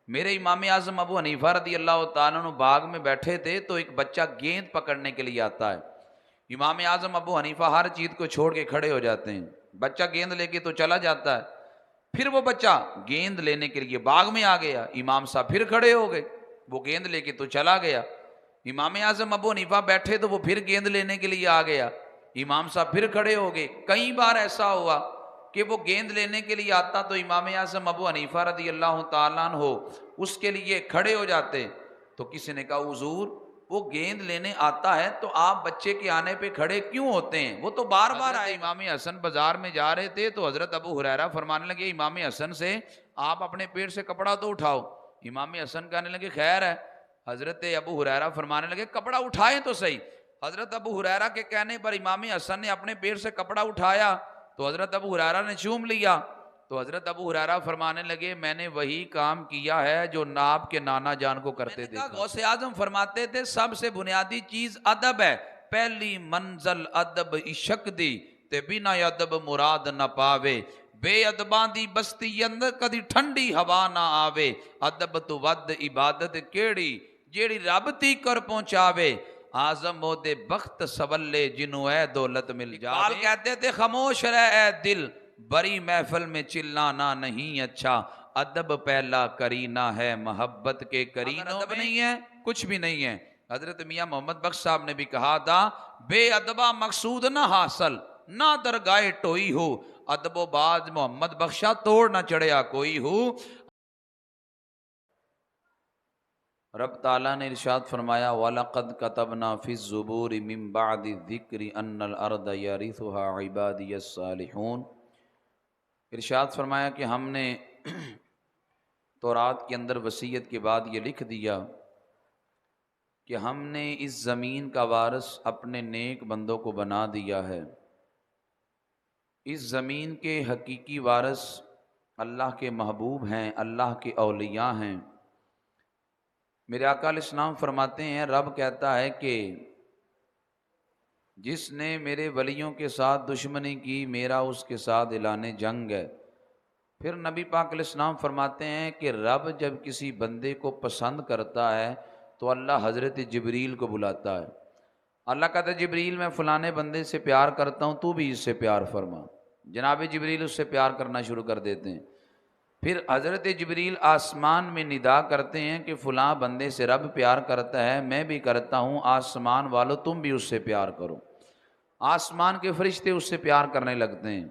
میرے امام اعظم ابو حنیفہ رضی اللہ تعالیٰ عنہ باغ میں بیٹھے تھے تو ایک بچہ گیند پکڑنے کے لیے آتا ہے. امام اعظم ابو حنیفہ ہر چیز کو چھوڑ کے کھڑے ہو جاتے ہیں. بچہ گیند لے کے تو چلا جاتا ہے. پھر وہ بچہ گیند لینے کے لیے باغ میں آ گیا. امام صاحب پھر کھڑے ہو گئے. وہ گیند لے کے تو چلا گیا. امام اعظم ابو حنیفہ بیٹھے تو وہ پھر گیند لینے کے لیے آ گیا. امام صاحب پھر کھڑے ہو گئے. کئی بار ایسا ہوا کہ وہ گیند لینے کے لیے آتا تو امام اعظم ابو حنیفہ رضی اللہ تعالیٰ عنہ اس کے لیے کھڑے ہو جاتے. تو کسی نے کہا حضور وہ گیند لینے آتا ہے تو آپ بچے کے آنے پہ کھڑے کیوں ہوتے ہیں؟ وہ تو بار بار آئے. امام حسن بازار میں جا رہے تھے تو حضرت ابو ہریرہ فرمانے لگے امام حسن سے آپ اپنے پیٹ سے کپڑا تو اٹھاؤ. امام حسن کہنے لگے خیر ہے. حضرت ابو ہریرہ فرمانے لگے کپڑا اٹھائیں تو صحیح. حضرت ابو ہریرہ کے کہنے پر امام حسن نے اپنے پیٹ سے کپڑا اٹھایا تو حضرت ابو ہریرہ نے چوم لیا. تو حضرت ابو ہریرہ فرمانے لگے میں نے وہی کام کیا ہے جو آپ کے نانا جان کو کرتے دیکھا. غوث اعظم فرماتے تھے سب سے بنیادی چیز ادب ہے. پہلی منزل ادب عشق دی تے بنا ادب مراد نہ پاوے. بے ادباں دی بستی اندر کدی ٹھنڈی ہوا نہ آوے. ادب تو ود عبادت کیڑی جیڑی رب تی کر پہنچاوے. آزم او دے بخت سولے جنوں اے دولت مل جاوے. اقبال کہتے تھے خاموش رہ اے دل بری محفل میں چلانا نہیں اچھا. ادب پہلا کرینہ ہے محبت کے کرینوں ادب نہیں ہے کچھ بھی نہیں ہے. حضرت میاں محمد بخش صاحب نے بھی کہا تھا بے ادبہ مقصود نہ حاصل نہ درگاہ ٹوئی ہو. ادب و باز محمد بخشا توڑ نہ چڑھیا کوئی ہو. رب تعالیٰ نے ارشاد فرمایا وَلَقَدْ كَتَبْنَا فِي الزُّبُورِ مِن بَعْدِ الذِّكْرِ أَنَّ الْأَرْضَ يَرِثُهَا عِبَادِيَ الصَّالِحُونَ. ارشاد فرمایا کہ ہم نے تورات کے اندر وصیت کے بعد یہ لکھ دیا کہ ہم نے اس زمین کا وارث اپنے نیک بندوں کو بنا دیا ہے. اس زمین کے حقیقی وارث اللہ کے محبوب ہیں, اللہ کے اولیاء ہیں. میرے آقا علیہ السلام فرماتے ہیں رب کہتا ہے کہ جس نے میرے ولیوں کے ساتھ دشمنی کی میرا اس کے ساتھ اعلان جنگ ہے. پھر نبی پاک علیہ السلام فرماتے ہیں کہ رب جب کسی بندے کو پسند کرتا ہے تو اللہ حضرت جبریل کو بلاتا ہے. اللہ کہتا ہے جبریل میں فلانے بندے سے پیار کرتا ہوں تو بھی اس سے پیار فرما. جناب جبریل اس سے پیار کرنا شروع کر دیتے ہیں. پھر حضرت جبریل آسمان میں ندا کرتے ہیں کہ فلاں بندے سے رب پیار کرتا ہے میں بھی کرتا ہوں, آسمان والو تم بھی اس سے پیار کرو. آسمان کے فرشتے اس سے پیار کرنے لگتے ہیں.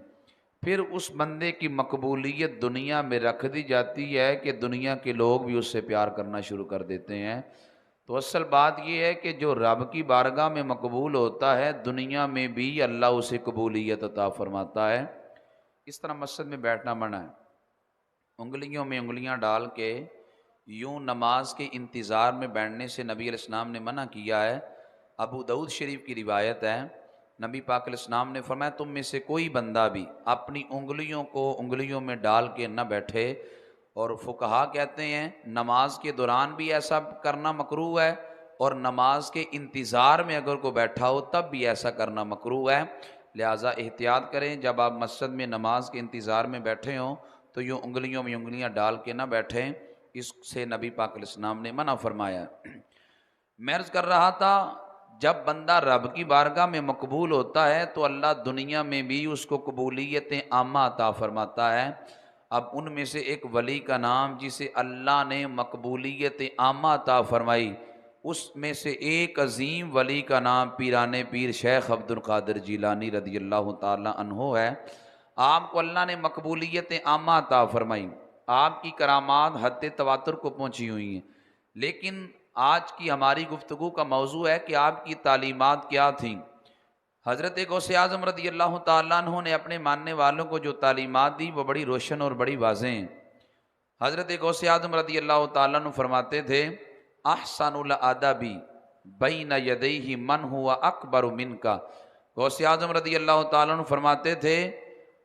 پھر اس بندے کی مقبولیت دنیا میں رکھ دی جاتی ہے کہ دنیا کے لوگ بھی اس سے پیار کرنا شروع کر دیتے ہیں. تو اصل بات یہ ہے کہ جو رب کی بارگاہ میں مقبول ہوتا ہے دنیا میں بھی اللہ اسے قبولیت عطا فرماتا ہے. اس طرح مسجد میں بیٹھنا منع ہے. انگلیوں میں انگلیاں ڈال کے یوں نماز کے انتظار میں بیٹھنے سے نبی علیہ السلام نے منع کیا ہے. ابو داؤد شریف کی روایت ہے نبی پاک علیہ السلام نے فرمایا تم میں سے کوئی بندہ بھی اپنی انگلیوں کو انگلیوں میں ڈال کے نہ بیٹھے. اور فقہا کہتے ہیں نماز کے دوران بھی ایسا کرنا مکروہ ہے اور نماز کے انتظار میں اگر کوئی بیٹھا ہو تب بھی ایسا کرنا مکروہ ہے. لہٰذا احتیاط کریں جب آپ مسجد میں نماز کے انتظار میں بیٹھے ہوں تو یوں انگلیوں میں انگلیاں ڈال کے نہ بیٹھیں. اس سے نبی پاک علیہ السلام نے منع فرمایا. میں عرض کر رہا تھا جب بندہ رب کی بارگاہ میں مقبول ہوتا ہے تو اللہ دنیا میں بھی اس کو قبولیت عامہ عطا فرماتا ہے. اب ان میں سے ایک ولی کا نام جسے اللہ نے مقبولیت عامہ عطا فرمائی اس میں سے ایک عظیم ولی کا نام پیران پیر شیخ عبد القادر جیلانی رضی اللہ تعالی عنہ ہے. آپ کو اللہ نے مقبولیت عامہ عطا فرمائی. آپ کی کرامات حد تواتر کو پہنچی ہوئی ہیں. لیکن آج کی ہماری گفتگو کا موضوع ہے کہ آپ کی تعلیمات کیا تھیں. حضرت غوث اعظم رضی اللہ تعالیٰ عنہ نے اپنے ماننے والوں کو جو تعلیمات دی وہ بڑی روشن اور بڑی واضح ہیں. حضرت غوث اعظم رضی اللہ تعالیٰ عنہ فرماتے تھے احسن الادب بین یدیہ من ہوا اکبر منک. غوث اعظم رضی اللہ تعالیٰ عنہ فرماتے تھے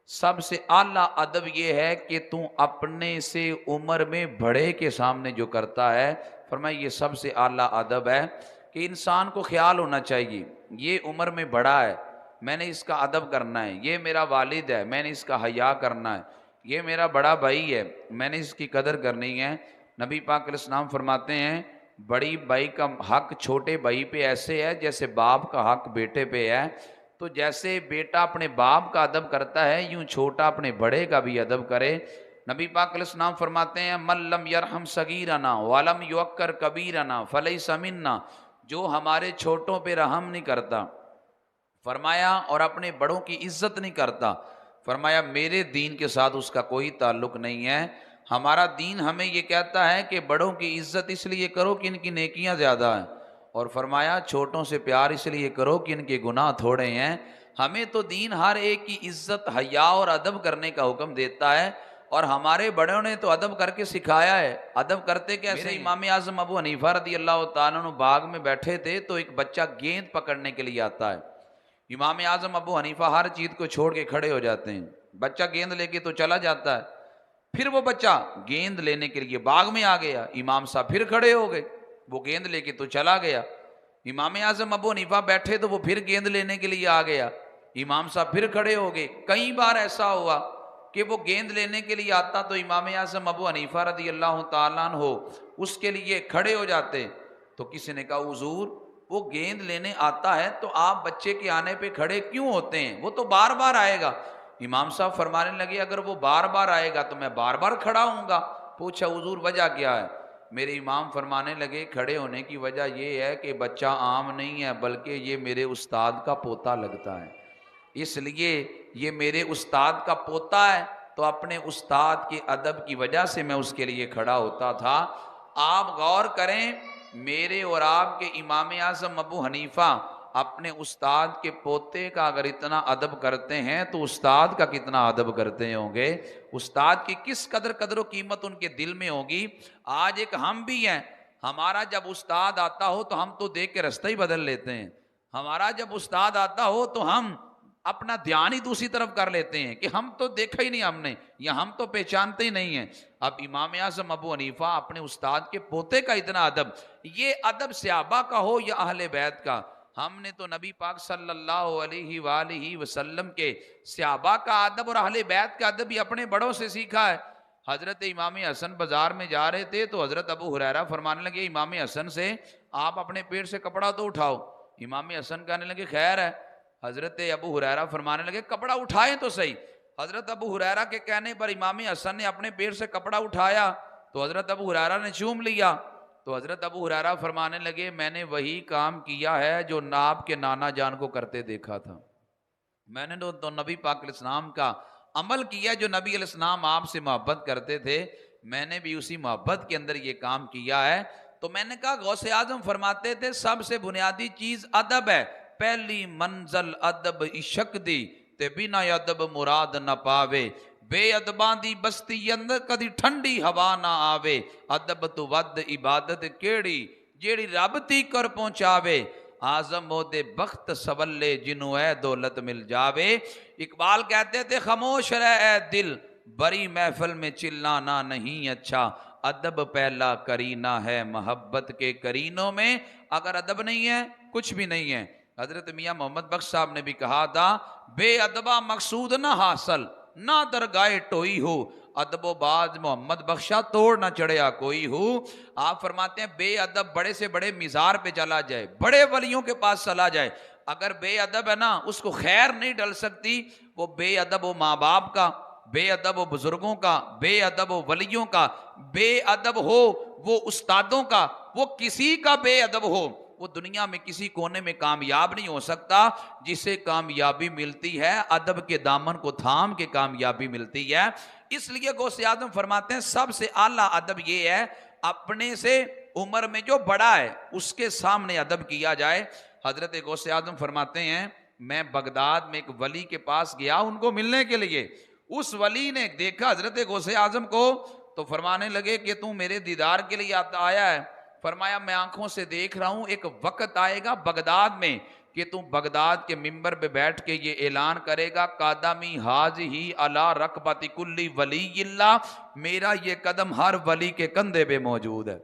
سب سے اعلیٰ ادب یہ ہے کہ تو اپنے سے عمر میں بڑے کے سامنے جو کرتا ہے فرمایا یہ سب سے اعلیٰ ادب ہے کہ انسان کو خیال ہونا چاہیے یہ عمر میں بڑا ہے میں نے اس کا ادب کرنا ہے. یہ میرا والد ہے میں نے اس کا حیا کرنا ہے. یہ میرا بڑا بھائی ہے میں نے اس کی قدر کرنی ہے. نبی پاک علیہ السلام فرماتے ہیں بڑی بھائی کا حق چھوٹے بھائی پہ ایسے ہے جیسے باپ کا حق بیٹے پہ ہے، تو جیسے بیٹا اپنے باپ کا ادب کرتا ہے یوں چھوٹا اپنے بڑے کا بھی ادب کرے۔ نبی پاک علیہ السلام فرماتے ہیں من لم یرحم صغیرنا ولم یوقر کبیرنا فلیس منا، جو ہمارے چھوٹوں پہ رحم نہیں کرتا فرمایا اور اپنے بڑوں کی عزت نہیں کرتا، فرمایا میرے دین کے ساتھ اس کا کوئی تعلق نہیں ہے۔ ہمارا دین ہمیں یہ کہتا ہے کہ بڑوں کی عزت اس لیے کرو کہ ان کی نیکیاں زیادہ ہیں، اور فرمایا چھوٹوں سے پیار اس لیے کرو کہ ان کے گناہ تھوڑے ہیں۔ ہمیں تو دین ہر ایک کی عزت حیا اور ادب کرنے کا حکم دیتا ہے، اور ہمارے بڑوں نے تو ادب کر کے سکھایا ہے۔ ادب کرتے کیسے؟ امام اعظم ابو حنیفہ رضی اللہ تعالیٰ عنہ باغ میں بیٹھے تھے تو ایک بچہ گیند پکڑنے کے لیے آتا ہے۔ امام اعظم ابو حنیفہ ہر چیز کو چھوڑ کے کھڑے ہو جاتے ہیں، بچہ گیند لے کے تو چلا جاتا ہے، پھر وہ بچہ گیند لینے کے لیے باغ میں آ گیا، امام صاحب پھر کھڑے ہو گئے، وہ گیند لے کے تو چلا گیا۔ امام اعظم ابو حنیفہ بیٹھے تو وہ پھر گیند لینے کے لیے آ گیا، امام صاحب پھر کھڑے ہو گئے۔ کئی بار ایسا ہوا کہ وہ گیند لینے کے لیے آتا تو امام اعظم ابو حنیفہ رضی اللہ تعالیٰ عنہ اس کے لیے کھڑے ہو جاتے، تو کسی نے کہا حضور وہ گیند لینے آتا ہے تو آپ بچے کے آنے پہ کھڑے کیوں ہوتے ہیں؟ وہ تو بار بار آئے گا۔ امام صاحب فرمانے لگے اگر وہ بار بار آئے گا تو میں بار بار کھڑا ہوں گا۔ پوچھا حضور وجہ کیا ہے؟ میرے امام فرمانے لگے کھڑے ہونے کی وجہ یہ ہے کہ بچہ عام نہیں ہے بلکہ یہ میرے استاد کا پوتا لگتا ہے، اس لیے یہ میرے استاد کا پوتا ہے تو اپنے استاد کے ادب کی وجہ سے میں اس کے لیے کھڑا ہوتا تھا۔ آپ غور کریں، میرے اور آپ کے امام اعظم ابو حنیفہ اپنے استاد کے پوتے کا اگر اتنا ادب کرتے ہیں تو استاد کا کتنا ادب کرتے ہوں گے، استاد کی کس قدر و قیمت ان کے دل میں ہوگی۔ آج ایک ہم بھی ہیں، ہمارا جب استاد آتا ہو تو ہم تو دیکھ کے رستہ ہی بدل لیتے ہیں، ہمارا جب استاد آتا ہو تو ہم اپنا دھیان ہی دوسری طرف کر لیتے ہیں کہ ہم تو دیکھا ہی نہیں ہم نے، یا ہم تو پہچانتے ہی نہیں ہیں۔ اب امام اعظم ابو حنیفہ اپنے استاد کے پوتے کا اتنا ادب، یہ ادب صحابہ کا ہو یا اہل بیت کا، ہم نے تو نبی پاک صلی اللہ علیہ وآلہ وسلم کے صحابہ کا ادب اور اہل بیت کا ادب بھی اپنے بڑوں سے سیکھا ہے۔ حضرت امام حسن بازار میں جا رہے تھے تو حضرت ابو ہریرہ فرمانے لگے امام حسن سے آپ اپنے پیٹ سے کپڑا تو اٹھاؤ۔ امام حسن کہنے لگے خیر ہے۔ حضرت ابو ہریرہ فرمانے لگے کپڑا اٹھائیں تو صحیح۔ حضرت ابو ہریرہ کے کہنے پر امام حسن نے اپنے پیٹ سے کپڑا اٹھایا تو حضرت ابو ہریرہ نے چوم لیا، تو حضرت ابو ہریرہ فرمانے لگے میں نے وہی کام کیا ہے جو آپ کے نانا جان کو کرتے دیکھا تھا، میں نے تو نبی پاک علیہ السلام کا عمل کیا، جو نبی علیہ السلام آپ سے محبت کرتے تھے میں نے بھی اسی محبت کے اندر یہ کام کیا ہے۔ تو میں نے کہا غوث اعظم فرماتے تھے سب سے بنیادی چیز ادب ہے، پہلی منزل ادب عشق دی تے بنا ادب مراد نہ پاوے، بے ادباں دی بستی اندر کدی ٹھنڈی ہوا نہ آوے، ادب تو ود عبادت کیڑی جیڑی رب تی کر پہنچاوے، آزم او دے بخت سولے جنوں اے دولت مل جاوے۔ اقبال کہتے تھے خاموش رہ اے دل بری محفل میں چلانا نہیں اچھا، ادب پہلا کرینہ ہے محبت کے کرینوں میں، اگر ادب نہیں ہے کچھ بھی نہیں ہے۔ حضرت میاں محمد بخش صاحب نے بھی کہا تھا بے ادبہ مقصود نہ حاصل نہ درگاہ ٹوئی ہو، ادب و باز محمد بخشا توڑ نہ چڑھیا کوئی ہو۔ آپ فرماتے ہیں بے ادب بڑے سے بڑے مزار پہ چلا جائے، بڑے ولیوں کے پاس چلا جائے، اگر بے ادب ہے نا اس کو خیر نہیں ڈل سکتی۔ وہ بے ادب و ماں باپ کا، بے ادب و بزرگوں کا، بے ادب و ولیوں کا، بے ادب ہو وہ استادوں کا، وہ کسی کا بے ادب ہو وہ دنیا میں کسی کونے میں کامیاب نہیں ہو سکتا۔ جسے کامیابی ملتی ہے ادب کے دامن کو تھام کے کامیابی ملتی ہے۔ اس لیے غوث اعظم فرماتے ہیں سب سے اعلیٰ ادب یہ ہے اپنے سے عمر میں جو بڑا ہے اس کے سامنے ادب کیا جائے۔ حضرت غوث اعظم فرماتے ہیں میں بغداد میں ایک ولی کے پاس گیا ان کو ملنے کے لیے، اس ولی نے دیکھا حضرت غوث اعظم کو تو فرمانے لگے کہ تم میرے دیدار کے لیے آیا ہے؟ فرمایا میں آنکھوں سے دیکھ رہا ہوں ایک وقت آئے گا بغداد میں کہ تم بغداد کے ممبر پہ بیٹھ کے یہ اعلان کرے گا قدمی حاضی علی رکبت کلی ولی اللہ، میرا یہ قدم ہر ولی کے کندھے پہ موجود ہے۔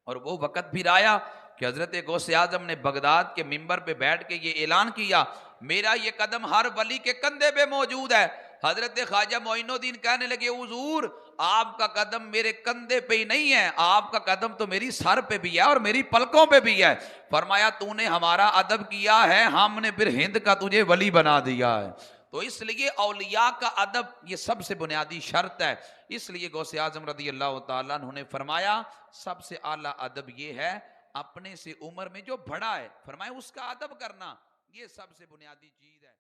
اور وہ وقت پھر آیا کہ حضرت غوث اعظم نے بغداد کے ممبر پہ بیٹھ کے یہ اعلان کیا میرا یہ قدم ہر ولی کے کندھے پہ موجود ہے۔ حضرت خواجہ معین الدین کہنے لگے حضور آپ کا قدم میرے کندھے پہ ہی نہیں ہے، آپ کا قدم تو میری سر پہ بھی ہے اور میری پلکوں پہ بھی ہے۔ فرمایا تو نے ہمارا ادب کیا ہے، ہم نے پھر ہند کا تجھے ولی بنا دیا ہے۔ تو اس لیے اولیاء کا ادب یہ سب سے بنیادی شرط ہے۔ اس لیے غوث اعظم رضی اللہ تعالیٰ عنہ نے فرمایا سب سے اعلیٰ ادب یہ ہے اپنے سے عمر میں جو بڑا ہے، فرمایا اس کا ادب کرنا، یہ سب سے بنیادی چیز ہے۔